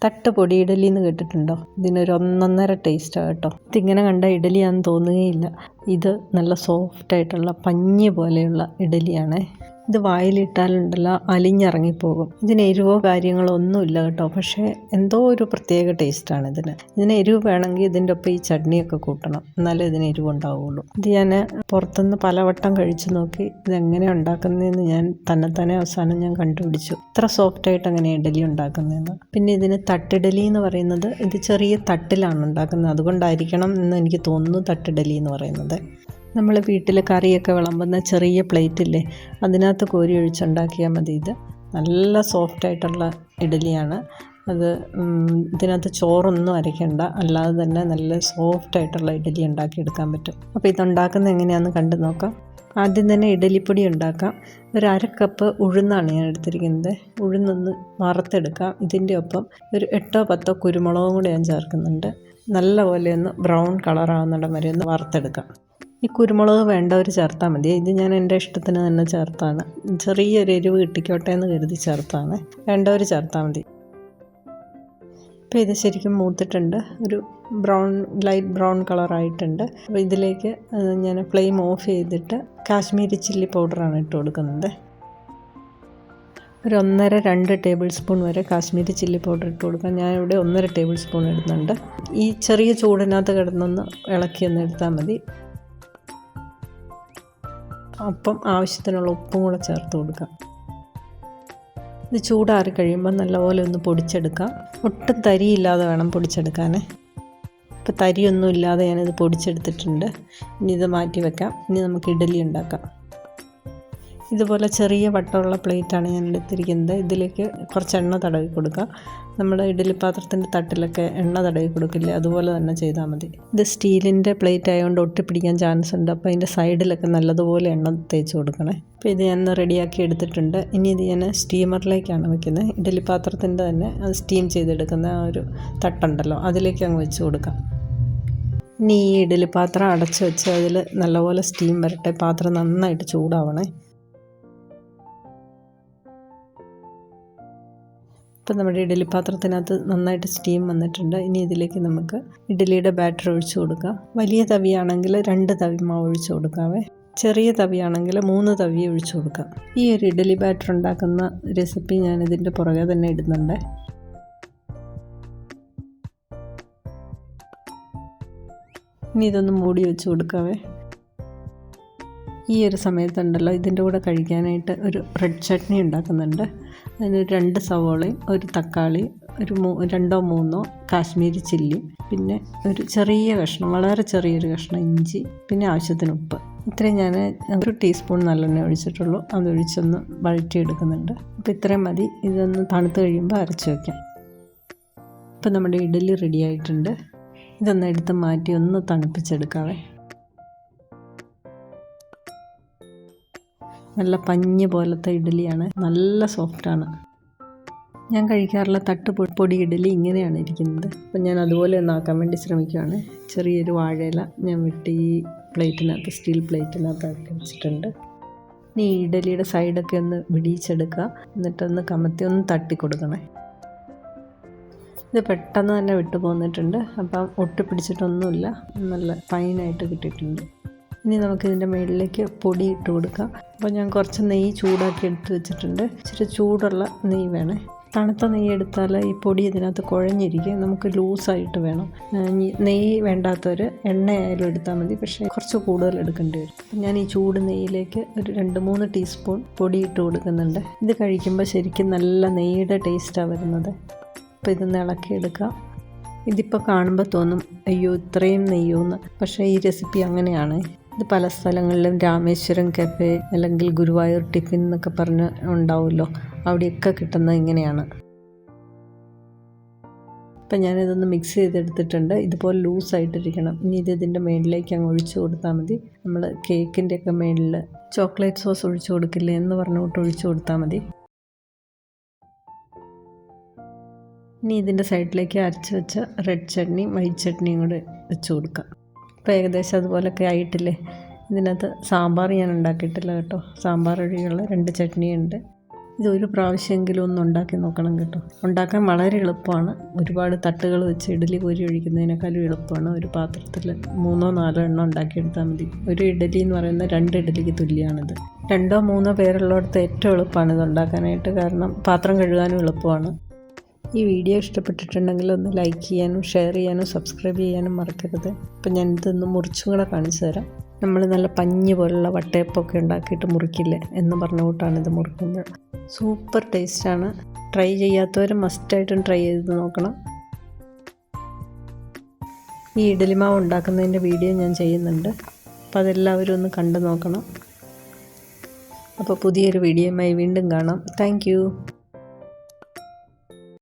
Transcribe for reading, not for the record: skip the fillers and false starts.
തട്ട് പൊടി ഇഡലി എന്ന് കേട്ടിട്ടുണ്ടോ? ഇതിനൊരു ഒന്നൊന്നര ടേസ്റ്റാണ് കേട്ടോ. ഇതിങ്ങനെ കണ്ട ഇഡലിയാണെന്ന് തോന്നുകയില്ല. ഇത് നല്ല സോഫ്റ്റായിട്ടുള്ള പഞ്ഞി പോലെയുള്ള ഇഡലിയാണ്. ഇത് വായിലിട്ടാലുണ്ടല്ലോ അലിഞ്ഞിറങ്ങിപ്പോകും. ഇതിന് എരിവോ കാര്യങ്ങളോ ഒന്നുമില്ല കേട്ടോ. പക്ഷേ എന്തോ ഒരു പ്രത്യേക ടേസ്റ്റാണ് ഇതിന് എരിവ് വേണമെങ്കിൽ ഇതിൻ്റെ ഒപ്പം ഈ ചട്നിയൊക്കെ കൂട്ടണം, എന്നാലേ ഇതിന് എരിവ് ഉണ്ടാവുകയുള്ളൂ. ഇത് ഞാൻ പുറത്തുനിന്ന് പലവട്ടം കഴിച്ചു നോക്കി ഇതെങ്ങനെയാണ് ഉണ്ടാക്കുന്നതെന്ന് ഞാൻ തന്നെത്താനെ അവസാനം ഞാൻ കണ്ടുപിടിച്ചു. ഇത്ര സോഫ്റ്റായിട്ട് എങ്ങനെയാണ് ഇഡലി ഉണ്ടാക്കുന്നതെന്ന്. പിന്നെ ഇതിന് തട്ടിഡലി എന്ന് പറയുന്നത് ഇത് ചെറിയ തട്ടിലാണ് ഉണ്ടാക്കുന്നത്, അതുകൊണ്ടായിരിക്കണം എന്ന് എനിക്ക് തോന്നുന്നു തട്ടിഡലി എന്ന് പറയുന്നത്. നമ്മൾ വീട്ടിൽ കറിയൊക്കെ വിളമ്പുന്ന ചെറിയ പ്ലേറ്റില്ലേ, അതിനകത്ത് കോരി ഒഴിച്ചുണ്ടാക്കിയാൽ മതി. ഇത് നല്ല സോഫ്റ്റായിട്ടുള്ള ഇഡലിയാണ്. അത് ഇതിനകത്ത് ചോറൊന്നും അരയ്ക്കണ്ട, അല്ലാതെ തന്നെ നല്ല സോഫ്റ്റായിട്ടുള്ള ഇഡലി ഉണ്ടാക്കിയെടുക്കാൻ പറ്റും. അപ്പോൾ ഇതുണ്ടാക്കുന്നത് എങ്ങനെയാണെന്ന് കണ്ടു നോക്കാം. ആദ്യം തന്നെ ഇഡലിപ്പൊടി ഉണ്ടാക്കാം. ഒരു 1/2 കപ്പ് ഉഴുന്നാണ് ഞാൻ എടുത്തിരിക്കുന്നത്. ഉഴുന്നൊന്ന് വറുത്തെടുക്കാം. ഇതിൻ്റെ ഒപ്പം ഒരു 8-10 കുരുമുളകും കൂടെ ഞാൻ ചേർക്കുന്നുണ്ട്. നല്ലപോലെ ഒന്ന് ബ്രൗൺ കളറാകുന്നിടം വരെ ഒന്ന് വറുത്തെടുക്കാം. ഈ കുരുമുളക് വേണ്ടവർ ചേർത്താൽ മതി. ഇത് ഞാൻ എൻ്റെ ഇഷ്ടത്തിന് തന്നെ ചേർത്താണ്. ചെറിയൊരു എരിവ് കിട്ടിക്കോട്ടെ എന്ന് കരുതി ചേർത്താണ്. വേണ്ടവർ ചേർത്താൽ മതി. ഇപ്പോൾ ഇത് ശരിക്കും മൂത്തിട്ടുണ്ട്. ഒരു ലൈറ്റ് ബ്രൗൺ കളറായിട്ടുണ്ട്. അപ്പോൾ ഇതിലേക്ക് ഞാൻ ഫ്ലെയിം ഓഫ് ചെയ്തിട്ട് കാശ്മീരി ചില്ലി പൗഡറാണ് ഇട്ട് കൊടുക്കുന്നത്. ഒരു 1.5-2 ടേബിൾ സ്പൂൺ വരെ കാശ്മീരി ചില്ലി പൗഡർ ഇട്ട് കൊടുക്കാം. ഞാനിവിടെ 1.5 ടേബിൾ സ്പൂൺ ഇടുന്നുണ്ട്. ഈ ചെറിയ ചൂടിനകത്ത് കിടന്നൊന്ന് ഇളക്കിയൊന്ന് എടുത്താൽ മതി. അപ്പം ആവശ്യത്തിനുള്ള ഉപ്പും കൂടെ ചേർത്ത് കൊടുക്കാം. ഇത് ചൂടാറി കഴിയുമ്പോൾ നല്ലപോലെ ഒന്ന് പൊടിച്ചെടുക്കാം. ഒട്ടും തരിയില്ലാതെ വേണം പൊടിച്ചെടുക്കാൻ. ഇപ്പോൾ തരിയൊന്നും ഇല്ലാതെ ഞാനിത് പൊടിച്ചെടുത്തിട്ടുണ്ട്. ഇനി ഇത് മാറ്റി വെക്കാം. ഇനി നമുക്ക് ഇഡലി ഉണ്ടാക്കാം. ഇതുപോലെ ചെറിയ വട്ടമുള്ള പ്ലേറ്റാണ് ഞാൻ എടുത്തിരിക്കുന്നത്. ഇതിലേക്ക് കുറച്ച് എണ്ണ തടവി കൊടുക്കുക. നമ്മുടെ ഇഡലി പാത്രത്തിൻ്റെ തട്ടിലൊക്കെ എണ്ണ തടവി കൊടുക്കില്ലേ, അതുപോലെ തന്നെ ചെയ്താൽ മതി. ഇത് സ്റ്റീലിൻ്റെ പ്ലേറ്റ് ആയതുകൊണ്ട് ഒട്ടിപ്പിടിക്കാൻ ചാൻസ് ഉണ്ട്. അപ്പോൾ അതിൻ്റെ സൈഡിലൊക്കെ നല്ലതുപോലെ എണ്ണ തേച്ച് കൊടുക്കണേ. അപ്പോൾ ഇത് ഞാൻ റെഡിയാക്കി എടുത്തിട്ടുണ്ട്. ഇനി ഇത് ഞാൻ സ്റ്റീമറിലേക്കാണ് വെക്കുന്നത്. ഇഡലി പാത്രത്തിൻ്റെ തന്നെ അത് സ്റ്റീം ചെയ്തെടുക്കുന്ന ആ ഒരു തട്ടുണ്ടല്ലോ, അതിലേക്ക് അങ്ങ് വെച്ച് കൊടുക്കാം. ഇനി ഈ ഇഡലി പാത്രം അടച്ച് വെച്ച് അതിൽ നല്ലപോലെ സ്റ്റീം വരട്ടെ. പാത്രം നന്നായിട്ട് ചൂടാവണേ. ഇപ്പം നമ്മുടെ ഇഡലി പാത്രത്തിനകത്ത് നന്നായിട്ട് സ്റ്റീം വന്നിട്ടുണ്ട്. ഇനി ഇതിലേക്ക് നമുക്ക് ഇഡലിയുടെ ബാറ്റർ ഒഴിച്ചു കൊടുക്കാം. വലിയ തവിയാണെങ്കിൽ 2 തവി മാവ് ഒഴിച്ചു കൊടുക്കാവേ. ചെറിയ തവിയാണെങ്കിൽ 3 തവി ഒഴിച്ചു കൊടുക്കാം. ഈ ഒരു ഇഡലി ബാറ്റർ ഉണ്ടാക്കുന്ന റെസിപ്പി ഞാൻ ഇതിൻ്റെ പുറകെ തന്നെ ഇടുന്നുണ്ട്. ഇനി ഇതൊന്ന് മൂടി വെച്ച് കൊടുക്കാവേ. ഈ ഒരു സമയത്തുണ്ടല്ലോ ഇതിൻ്റെ കൂടെ കഴിക്കാനായിട്ട് ഒരു റെഡ് ചട്നി ഉണ്ടാക്കുന്നുണ്ട്. അതിന് 2 സവോളയും 1 തക്കാളി, ഒരു 2-3 കാശ്മീരി ചില്ലി, പിന്നെ ഒരു ചെറിയ കഷ്ണം, വളരെ ചെറിയൊരു കഷ്ണം ഇഞ്ചി, പിന്നെ ആവശ്യത്തിന് ഉപ്പ്. ഇത്രയും ഞാൻ 1 ടീസ്പൂൺ നല്ലെണ്ണ ഒഴിച്ചിട്ടുള്ളൂ. അതൊഴിച്ചൊന്ന് വഴറ്റിയെടുക്കുന്നുണ്ട്. അപ്പോൾ ഇത്രയും മതി. ഇതൊന്ന് തണുത്ത് കഴിയുമ്പോൾ അരച്ച് വയ്ക്കാം. ഇപ്പം നമ്മുടെ ഇഡലി റെഡി ആയിട്ടുണ്ട്. ഇതൊന്ന് എടുത്ത് മാറ്റി ഒന്ന് തണുപ്പിച്ചെടുക്കാവേ. നല്ല പഞ്ഞി പോലത്തെ ഇഡലിയാണ്, നല്ല സോഫ്റ്റാണ്. ഞാൻ കഴിക്കാറുള്ള തട്ടുപൊടി ഇഡലി ഇങ്ങനെയാണ് ഇരിക്കുന്നത്. അപ്പം ഞാൻ അതുപോലെ ഒന്നാക്കാൻ വേണ്ടി ശ്രമിക്കുകയാണ്. ചെറിയൊരു വാഴയില ഞാൻ വെട്ടി ഈ പ്ലേറ്റിനകത്ത്, സ്റ്റീൽ പ്ലേറ്റിനകത്ത് വെച്ചിട്ടുണ്ട്. ഇനി ഈ ഇഡലിയുടെ സൈഡൊക്കെ ഒന്ന് വിടിയിച്ചെടുക്കുക. എന്നിട്ടൊന്ന് കമത്തി ഒന്ന് തട്ടി കൊടുക്കണേ. ഇത് പെട്ടെന്ന് തന്നെ വിട്ടു പോന്നിട്ടുണ്ട്. അപ്പം ഒട്ടിപ്പിടിച്ചിട്ടൊന്നുമില്ല, നല്ല ഫൈനായിട്ട് കിട്ടിയിട്ടുണ്ട്. ഇനി നമുക്കിതിൻ്റെ മുകളിലേക്ക് പൊടി ഇട്ട് കൊടുക്കാം. അപ്പോൾ ഞാൻ കുറച്ച് നെയ്യ് ചൂടാക്കി എടുത്ത് വെച്ചിട്ടുണ്ട്. ഇച്ചിരി ചൂടുള്ള നെയ്യ് വേണേ. തണുത്ത നെയ്യ് എടുത്താൽ ഈ പൊടി ഇതിനകത്ത് കുഴഞ്ഞിരിക്കും. നമുക്ക് ലൂസായിട്ട് വേണം. നെയ്യ് വേണ്ടാത്തവർ എണ്ണയായാലും എടുത്താൽ മതി, പക്ഷേ കുറച്ച് കൂടുതൽ എടുക്കേണ്ടി വരും. അപ്പം ഞാൻ ഈ ചൂട് നെയ്യിലേക്ക് ഒരു 2-3 ടീസ്പൂൺ പൊടി ഇട്ട് കൊടുക്കുന്നുണ്ട്. ഇത് കഴിക്കുമ്പോൾ ശരിക്കും നല്ല നെയ്യുടെ ടേസ്റ്റാണ് വരുന്നത്. അപ്പോൾ ഇതൊന്ന് ഇളക്കിയെടുക്കാം. ഇതിപ്പോൾ കാണുമ്പോൾ തോന്നും അയ്യോ ഇത്രയും നെയ്യോന്ന്, പക്ഷേ ഈ റെസിപ്പി അങ്ങനെയാണ്. ഇത് പല സ്ഥലങ്ങളിലും രാമേശ്വരം കഫേ അല്ലെങ്കിൽ ഗുരുവായൂർ ടിഫിൻ എന്നൊക്കെ പറഞ്ഞ് ഉണ്ടാവുമല്ലോ, അവിടെയൊക്കെ കിട്ടുന്നത് ഇങ്ങനെയാണ്. ഇപ്പം ഞാനിതൊന്ന് മിക്സ് ചെയ്തെടുത്തിട്ടുണ്ട്. ഇതുപോലെ ലൂസായിട്ടിരിക്കണം. ഇനി ഇതിൻ്റെ മേളിലേക്ക് അങ്ങ് ഒഴിച്ചു കൊടുത്താൽ മതി. നമ്മൾ കേക്കിൻ്റെയൊക്കെ മേളിൽ ചോക്ലേറ്റ് സോസ് ഒഴിച്ചു കൊടുക്കില്ലേ എന്ന് പറഞ്ഞുകൊണ്ട് ഒഴിച്ചു കൊടുത്താൽ മതി. ഇനി ഇതിൻ്റെ സൈഡിലേക്ക് അരച്ച് വെച്ച റെഡ് ചട്നിയും വൈറ്റ് ചട്നിയും കൂടെ വെച്ച് കൊടുക്കാം. ഇപ്പോൾ ഏകദേശം അതുപോലൊക്കെ ആയിട്ടില്ലേ. ഇതിനകത്ത് സാമ്പാർ ഞാൻ ഉണ്ടാക്കിയിട്ടില്ല കേട്ടോ. സാമ്പാർ ഒഴികെയുള്ള 2 ചട്നിയുണ്ട്. ഇതൊരു പ്രാവശ്യമെങ്കിലും ഒന്ന് ഉണ്ടാക്കി നോക്കണം കേട്ടോ. ഉണ്ടാക്കാൻ വളരെ എളുപ്പമാണ്. ഒരുപാട് തട്ടുകൾ വെച്ച് ഇഡലി കോരി ഒഴിക്കുന്നതിനേക്കാളും എളുപ്പമാണ്. ഒരു പാത്രത്തിൽ 3-4 എണ്ണം ഉണ്ടാക്കിയെടുത്താൽ മതി. ഒരു ഇഡലി എന്ന് പറയുന്നത് 2 ഇഡലിക്ക് തുല്യമാണിത്. 2-3 പേരുള്ളിടത്ത് ഏറ്റവും എളുപ്പമാണ് ഇത് ഉണ്ടാക്കാനായിട്ട്. കാരണം പാത്രം കഴുകാനും എളുപ്പമാണ്. ഈ വീഡിയോ ഇഷ്ടപ്പെട്ടിട്ടുണ്ടെങ്കിൽ ഒന്ന് ലൈക്ക് ചെയ്യാനും ഷെയർ ചെയ്യാനും സബ്സ്ക്രൈബ് ചെയ്യാനും മറക്കരുത്. അപ്പം ഞാൻ ഇതൊന്ന് മുറിച്ചും കൂടെ കാണിച്ചു തരാം. നമ്മൾ നല്ല പഞ്ഞി പോലുള്ള വട്ടയപ്പമൊക്കെ ഉണ്ടാക്കിയിട്ട് മുറിക്കില്ലേ എന്ന് പറഞ്ഞ കൂട്ടാണ് ഇത് മുറിക്കുന്നത്. സൂപ്പർ ടേസ്റ്റാണ്. ട്രൈ ചെയ്യാത്തവർ മസ്റ്റായിട്ടും ട്രൈ ചെയ്ത് നോക്കണം. ഈ ഇഡലി മാവ് ഉണ്ടാക്കുന്നതിൻ്റെ വീഡിയോ ഞാൻ ചെയ്യുന്നുണ്ട്. അപ്പോൾ അതെല്ലാവരും ഒന്ന് കണ്ടു നോക്കണം. അപ്പോൾ പുതിയൊരു വീഡിയോയുമായി വീണ്ടും കാണാം. താങ്ക്